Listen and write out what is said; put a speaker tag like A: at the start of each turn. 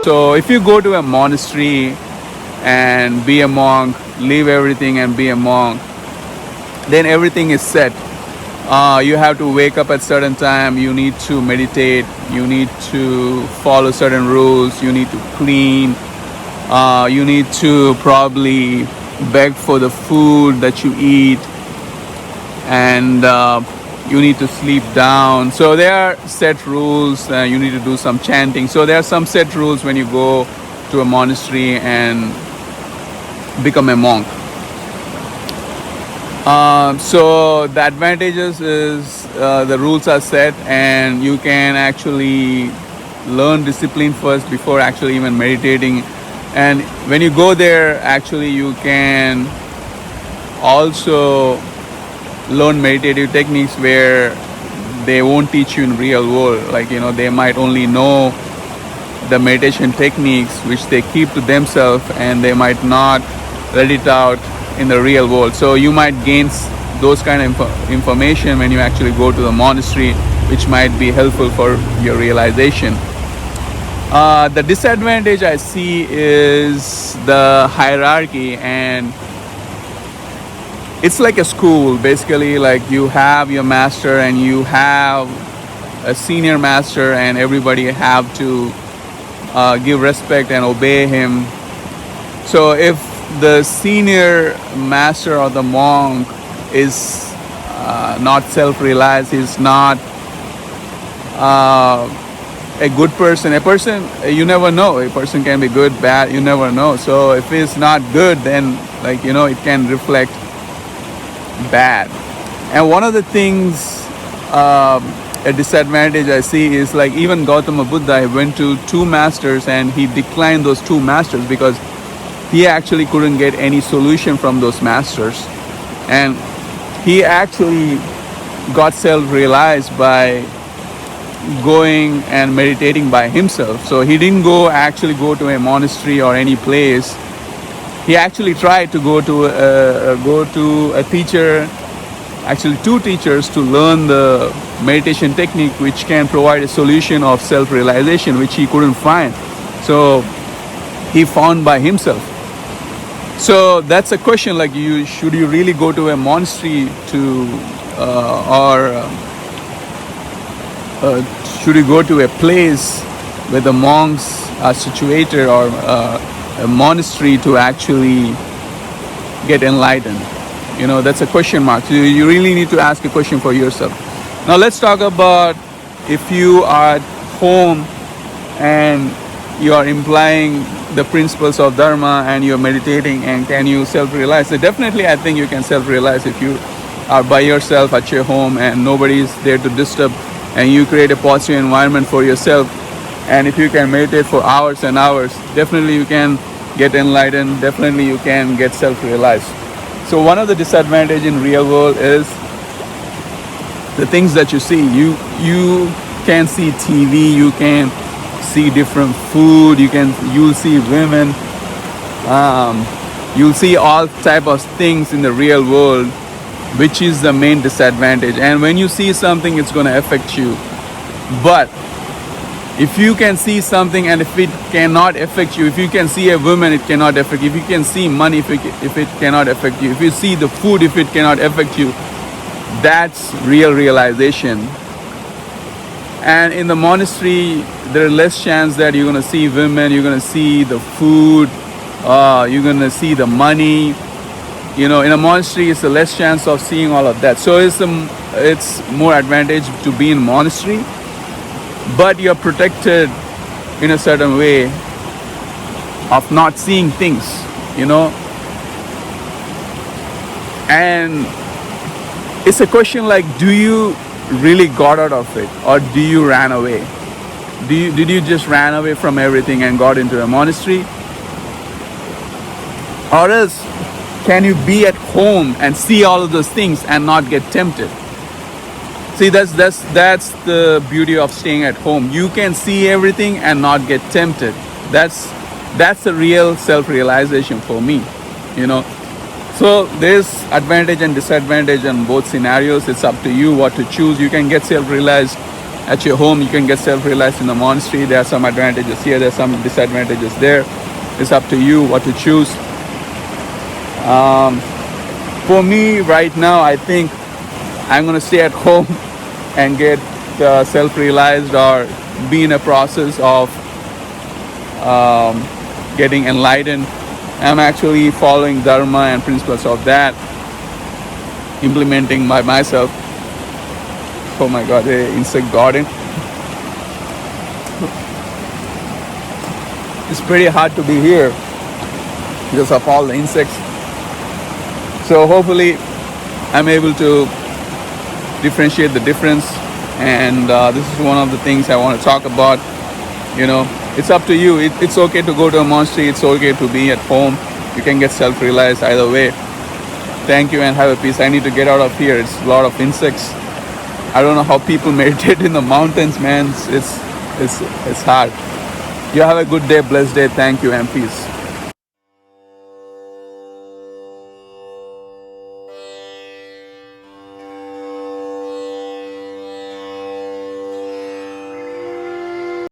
A: So if you go to a monastery and be a monk, leave everything and be a monk, then everything is set. You have to wake up at certain time, you need to meditate, you need to follow certain rules, you need to clean, you need to probably beg for the food that you eat, and you need to sleep down. So there are set rules. You need to do some chanting. So there are some set rules when you go to a monastery and become a monk. So the advantages is the rules are set, and you can actually learn discipline first before actually even meditating. And when you go there, actually you can also learn meditative techniques where they won't teach you in real world. Like, they might only know the meditation techniques which they keep to themselves, and they might not let it out in the real world. So you might gain those kind of information when you actually go to the monastery, which might be helpful for your realization. The disadvantage I see is the hierarchy, and it's like a school basically. Like, you have your master and you have a senior master, and everybody have to give respect and obey him. So if the senior master or the monk is not self-realized, he's not a good person. A person, you never know. A person can be good, bad, you never know. So if he's not good, then it can reflect bad. And one of the things, a disadvantage I see is, like, even Gautama Buddha, he went to two masters and he declined those two masters because he actually couldn't get any solution from those masters. And he actually got self-realized by going and meditating by himself. So he didn't actually go to a monastery or any place. He actually tried to go to a teacher, actually two teachers, to learn the meditation technique which can provide a solution of self-realization, which he couldn't find. So he found by himself. So that's a question, like, should you really go to a monastery or should you go to a place where the monks are situated, or a monastery to actually get enlightened? That's a question mark. So you really need to ask a question for yourself. Now let's talk about if you are at home and you are implying the principles of Dharma and you're meditating, and can you self-realize? So definitely I think you can self-realize if you are by yourself at your home and nobody is there to disturb, and you create a positive environment for yourself. And if you can meditate for hours and hours, definitely you can get enlightened, definitely you can get self-realized. So one of the disadvantages in real world is the things that you see. You can see TV, you can see different food, you'll see women, you'll see all type of things in the real world, which is the main disadvantage. And when you see something, it's going to affect you. But if you can see something and if it cannot affect you, if you can see a woman, it cannot affect you. If you can see money, if it cannot affect you, if you see the food, if it cannot affect you, that's real realization. And in the monastery, there are less chance that you're going to see women, you're going to see the food, you're going to see the money. In a monastery, it's a less chance of seeing all of that. So it's more advantage to be in monastery, but you're protected in a certain way of not seeing things, And it's a question like, do you really got out of it, or do you ran away? Did you just ran away from everything and got into a monastery? Or else, can you be at home and see all of those things and not get tempted? See, that's the beauty of staying at home. You can see everything and not get tempted. That's a real self-realization for me, So there's advantage and disadvantage in both scenarios. It's up to you what to choose. You can get self-realized at your home. You can get self-realized in the monastery. There are some advantages here, there are some disadvantages there. It's up to you what to choose. For me right now, I think I'm gonna stay at home and get self-realized or be in a process of getting enlightened. I'm actually following dharma and principles of that, implementing by myself. Oh my god, the insect garden. It's pretty hard to be here because of all the insects. So hopefully I'm able to differentiate the difference, and this is one of the things I want to talk about. You know, it's up to you. It's okay to go to a monastery, it's okay to be at home. You can get self-realized either way. Thank you and have a peace. I need to get out of here. It's a lot of insects. I don't know how people meditate in the mountains, man. It's hard. You have a good day, blessed day. Thank you and peace.